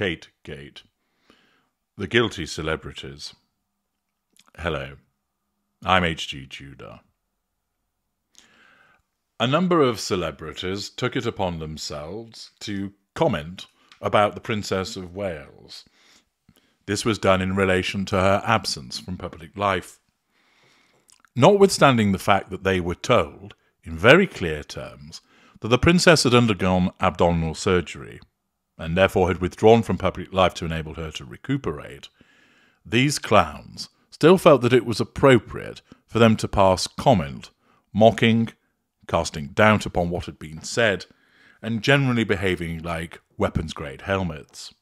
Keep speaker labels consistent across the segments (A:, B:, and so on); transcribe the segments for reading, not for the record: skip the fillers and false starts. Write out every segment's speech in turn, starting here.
A: Kategate. The Guilty Celebrities. Hello, I'm H.G. Tudor. A number of celebrities took it upon themselves to comment about the Princess of Wales. This was done in relation to her absence from public life. Notwithstanding the fact that they were told, in very clear terms, that the princess had undergone abdominal surgery, and therefore had withdrawn from public life to enable her to recuperate, these clowns still felt that it was appropriate for them to pass comment, mocking, casting doubt upon what had been said, and generally behaving like weapons-grade helmets.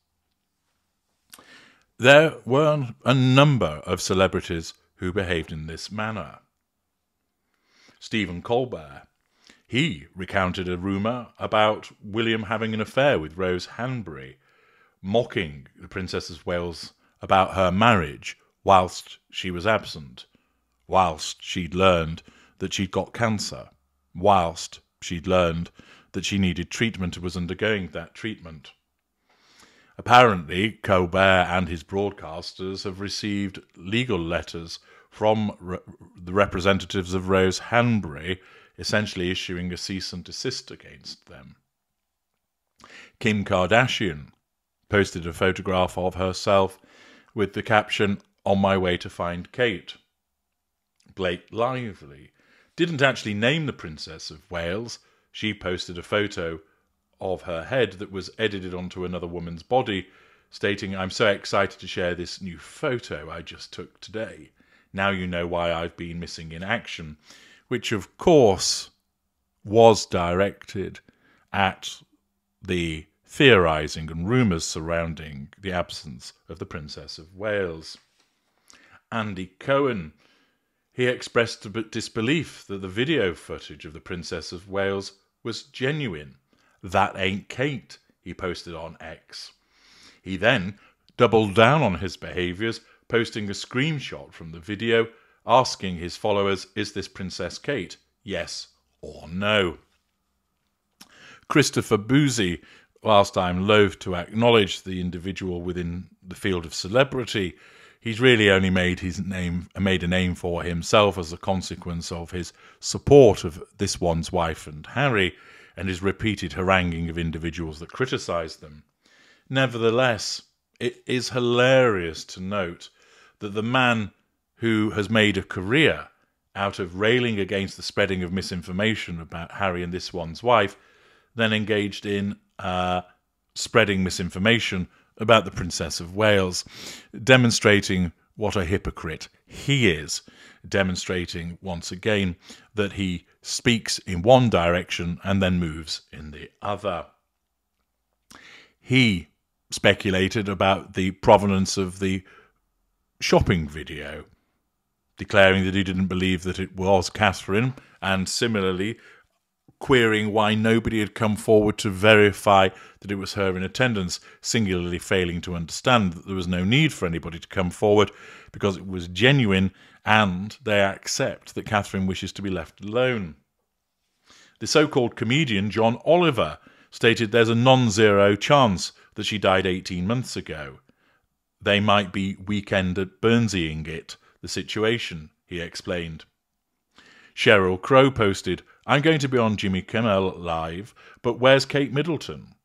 A: There were a number of celebrities who behaved in this manner. Stephen Colbert, he recounted a rumour about William having an affair with Rose Hanbury, mocking the Princess of Wales about her marriage whilst she was absent, whilst she'd learned that she'd got cancer, whilst she'd learned that she needed treatment and was undergoing that treatment. Apparently, Colbert and his broadcasters have received legal letters from the representatives of Rose Hanbury, essentially issuing a cease and desist against them. Kim Kardashian posted a photograph of herself with the caption, "On my way to find Kate." Blake Lively didn't actually name the Princess of Wales. She posted a photo of her head that was edited onto another woman's body, stating, "I'm so excited to share this new photo I just took today. Now you know why I've been missing in action," which of course was directed at the theorising and rumours surrounding the absence of the Princess of Wales. Andy Cohen, he expressed disbelief that the video footage of the Princess of Wales was genuine. "That ain't Kate," he posted on X. He then doubled down on his behaviours, posting a screenshot from the video, asking his followers, "Is this Princess Kate? Yes or no?" Christopher Boozy, whilst I'm loath to acknowledge the individual within the field of celebrity, he's really only made a name for himself as a consequence of his support of this one's wife and Harry, and his repeated haranguing of individuals that criticise them. Nevertheless, it is hilarious to note that the man who has made a career out of railing against the spreading of misinformation about Harry and this one's wife then engaged in spreading misinformation about the Princess of Wales, demonstrating what a hypocrite he is, demonstrating once again that he speaks in one direction and then moves in the other. He speculated about the provenance of the shopping video, declaring that he didn't believe that it was Catherine, and similarly querying why nobody had come forward to verify that it was her in attendance, singularly failing to understand that there was no need for anybody to come forward because it was genuine and they accept that Catherine wishes to be left alone. The so-called comedian John Oliver stated there's a non-zero chance that she died 18 months ago. They might be weekend at Burnsying it, the situation, he explained. Sheryl Crow posted, "I'm going to be on Jimmy Kimmel Live, but where's Kate Middleton?"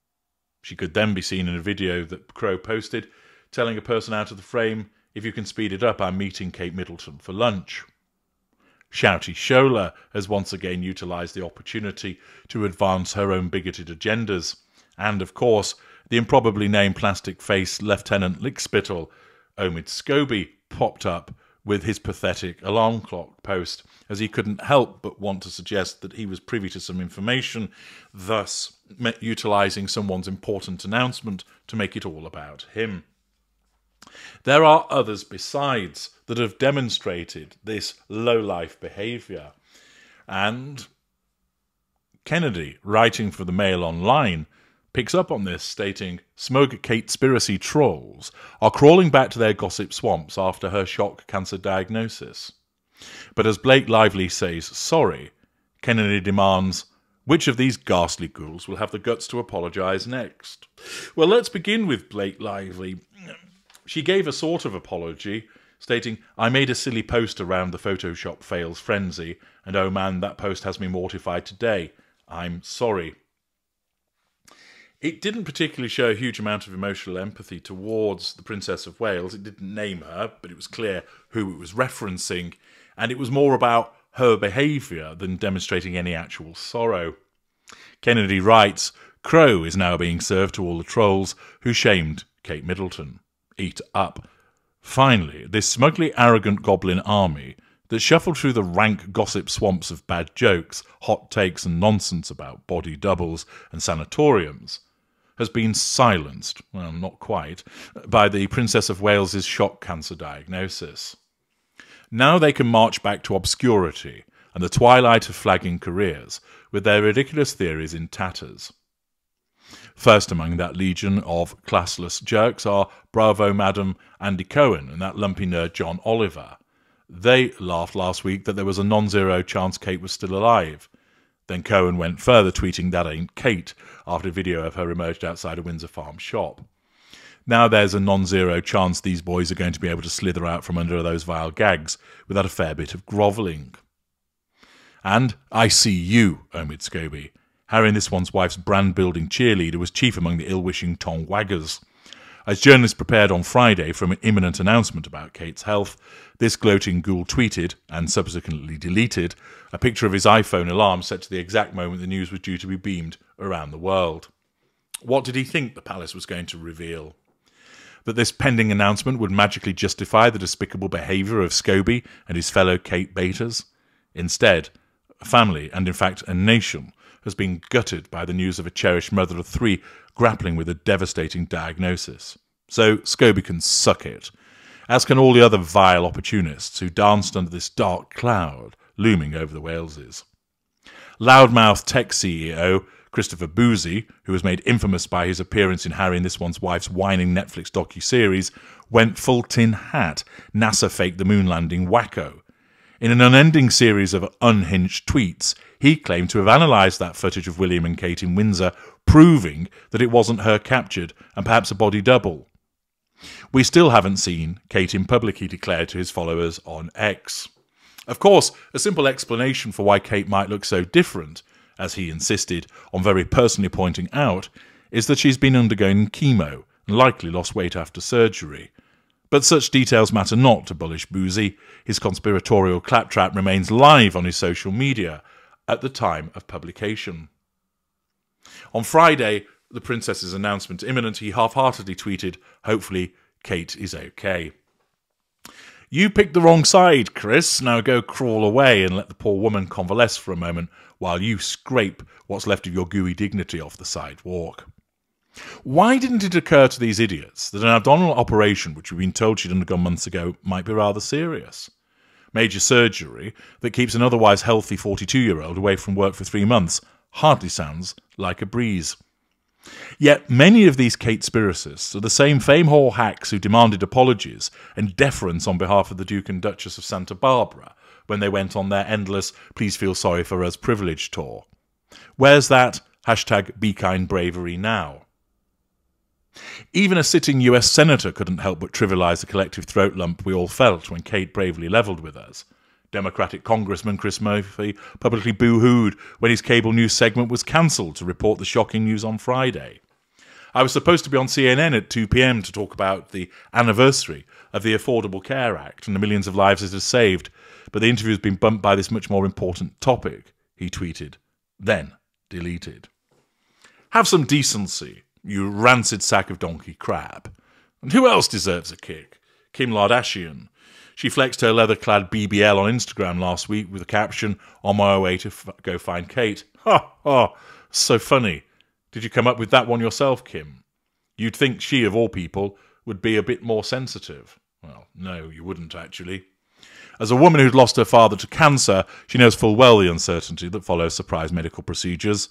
A: She could then be seen in a video that Crow posted, telling a person out of the frame, "If you can speed it up, I'm meeting Kate Middleton for lunch." Shouty Shola has once again utilised the opportunity to advance her own bigoted agendas. And, of course, the improbably named plastic-faced Lieutenant Lickspittle, Omid Scobie, popped up with his pathetic alarm clock post, as he couldn't help but want to suggest that he was privy to some information, thus utilising someone's important announcement to make it all about him. There are others besides that have demonstrated this low-life behaviour, and Kennedy, writing for the Mail Online, picks up on this, stating, "Smug Kate-spiracy trolls are crawling back to their gossip swamps after her shock cancer diagnosis." But as Blake Lively says sorry, Kennedy demands, Which of these ghastly ghouls will have the guts to apologise next? Well, let's begin with Blake Lively. She gave a sort of apology, stating, "I made a silly post around the Photoshop fails frenzy, and oh man, that post has me mortified today. I'm sorry." It didn't particularly show a huge amount of emotional empathy towards the Princess of Wales. It didn't name her, but it was clear who it was referencing, and it was more about her behaviour than demonstrating any actual sorrow. Kennedy writes, "Crow is now being served to all the trolls who shamed Kate Middleton. Eat up." Finally, this smugly arrogant goblin army that shuffled through the rank gossip swamps of bad jokes, hot takes and nonsense about body doubles and sanatoriums has been silenced, well, not quite, by the Princess of Wales's shock cancer diagnosis. Now they can march back to obscurity and the twilight of flagging careers with their ridiculous theories in tatters. First among that legion of classless jerks are Bravo Madam Andy Cohen and that lumpy nerd John Oliver. They laughed last week that there was a non-zero chance Kate was still alive. Then Cohen went further, tweeting "that ain't Kate" after a video of her emerged outside a Windsor Farm shop. Now there's a non-zero chance these boys are going to be able to slither out from under those vile gags without a fair bit of grovelling. And I see you, Omid Scobie. Harry and this one's wife's brand-building cheerleader was chief among the ill-wishing Tom Waggers. As journalists prepared on Friday for an imminent announcement about Kate's health, this gloating ghoul tweeted, and subsequently deleted, a picture of his iPhone alarm set to the exact moment the news was due to be beamed around the world. What did he think the palace was going to reveal? That this pending announcement would magically justify the despicable behaviour of Scobie and his fellow Kate baiters? Instead, a family, and in fact a nation, has been gutted by the news of a cherished mother of three grappling with a devastating diagnosis. So Scobie can suck it, as can all the other vile opportunists who danced under this dark cloud looming over the Waleses. Loudmouth tech CEO Christopher Boozy, who was made infamous by his appearance in Harry and this one's wife's whining Netflix docu-series, went full tin hat, NASA faked the moon landing wacko. In an unending series of unhinged tweets, he claimed to have analysed that footage of William and Kate in Windsor, proving that it wasn't her captured and perhaps a body double. We still haven't seen Kate in public, he declared to his followers on X. Of course, a simple explanation for why Kate might look so different, as he insisted on very personally pointing out, is that she's been undergoing chemo and likely lost weight after surgery. But such details matter not to bullish Boozy. His conspiratorial claptrap remains live on his social media at the time of publication. On Friday, the princess's announcement imminent, he half-heartedly tweeted, "Hopefully, Kate is okay." "You picked the wrong side, Chris. Now go crawl away and let the poor woman convalesce for a moment while you scrape what's left of your gooey dignity off the sidewalk." Why didn't it occur to these idiots that an abdominal operation, which we've been told she'd undergone months ago, might be rather serious? Major surgery that keeps an otherwise healthy 42-year-old away from work for 3 months hardly sounds like a breeze. Yet many of these Kate-spiracists are the same fame whore hacks who demanded apologies and deference on behalf of the Duke and Duchess of Santa Barbara when they went on their endless "please feel sorry for us" privilege tour. Where's that #BeKindBravery now? Even a sitting US senator couldn't help but trivialise the collective throat lump we all felt when Kate bravely levelled with us. Democratic Congressman Chris Murphy publicly boo-hooed when his cable news segment was cancelled to report the shocking news on Friday. I was supposed to be on CNN at 2 p.m. to talk about the anniversary of the Affordable Care Act and the millions of lives it has saved, but the interview has been bumped by this much more important topic, he tweeted, then deleted. Have some decency, you rancid sack of donkey crap. And who else deserves a kick? Kim Kardashian. She flexed her leather-clad BBL on Instagram last week with the caption, "On my way to go find Kate." Ha ha! So funny. Did you come up with that one yourself, Kim? You'd think she, of all people, would be a bit more sensitive. Well, no, you wouldn't, actually. As a woman who'd lost her father to cancer, she knows full well the uncertainty that follows surprise medical procedures.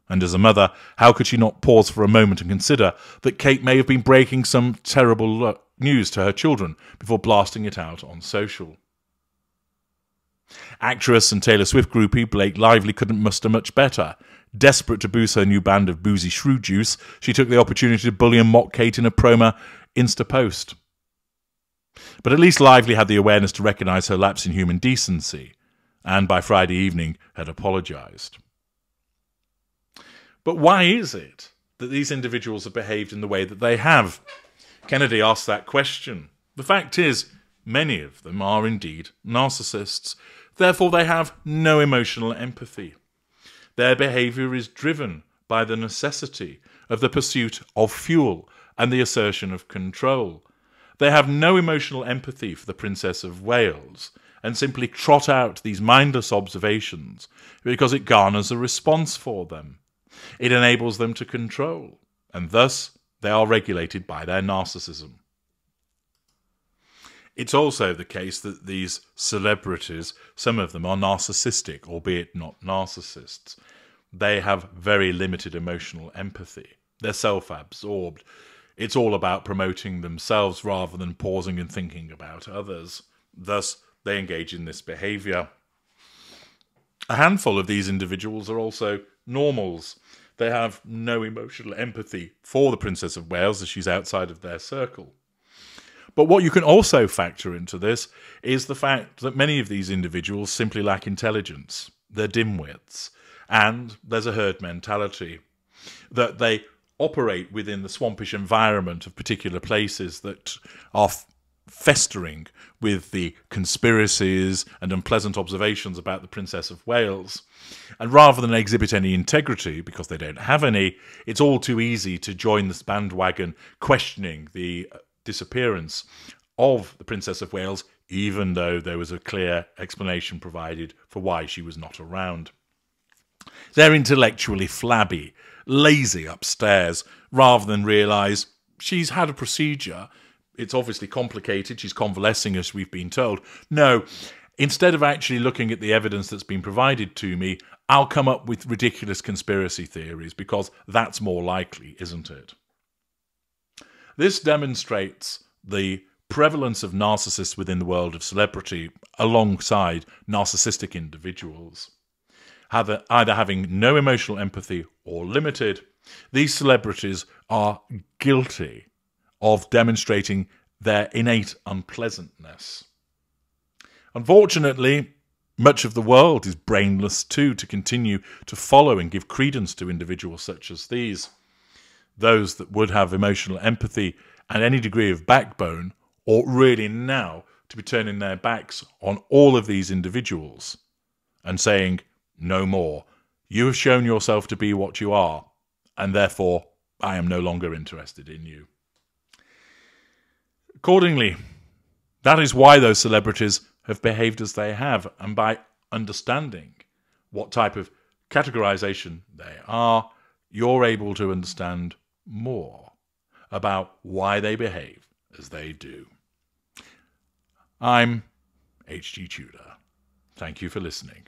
A: And as a mother, how could she not pause for a moment and consider that Kate may have been breaking some terrible news to her children before blasting it out on social? Actress and Taylor Swift groupie Blake Lively couldn't muster much better. Desperate to boost her new band of boozy shrew juice, she took the opportunity to bully and mock Kate in a promo Insta-post. But at least Lively had the awareness to recognise her lapse in human decency, and by Friday evening had apologised. But why is it that these individuals have behaved in the way that they have? Kennedy asked that question. The fact is, many of them are indeed narcissists. Therefore, they have no emotional empathy. Their behaviour is driven by the necessity of the pursuit of fuel and the assertion of control. They have no emotional empathy for the Princess of Wales and simply trot out these mindless observations because it garners a response for them. It enables them to control, and thus they are regulated by their narcissism. It's also the case that these celebrities, some of them are narcissistic, albeit not narcissists. They have very limited emotional empathy. They're self-absorbed. It's all about promoting themselves rather than pausing and thinking about others. Thus, they engage in this behaviour. A handful of these individuals are also normals. They have no emotional empathy for the Princess of Wales as she's outside of their circle. But what you can also factor into this is the fact that many of these individuals simply lack intelligence. They're dimwits. And there's a herd mentality. That they operate within the swampish environment of particular places that are festering with the conspiracies and unpleasant observations about the Princess of Wales. And rather than exhibit any integrity, because they don't have any, it's all too easy to join this bandwagon questioning the disappearance of the Princess of Wales, even though there was a clear explanation provided for why she was not around. They're intellectually flabby, lazy upstairs, rather than realise she's had a procedure. It's obviously complicated. She's convalescing, as we've been told. No, instead of actually looking at the evidence that's been provided to me, I'll come up with ridiculous conspiracy theories because that's more likely, isn't it? This demonstrates the prevalence of narcissists within the world of celebrity alongside narcissistic individuals. Either having no emotional empathy or limited, these celebrities are guilty of demonstrating their innate unpleasantness. Unfortunately, much of the world is brainless too to continue to follow and give credence to individuals such as these. Those that would have emotional empathy and any degree of backbone ought really now to be turning their backs on all of these individuals and saying, no more. You have shown yourself to be what you are, and therefore I am no longer interested in you. Accordingly, that is why those celebrities have behaved as they have, and by understanding what type of categorization they are, you're able to understand more about why they behave as they do. I'm H.G. Tudor. Thank you for listening.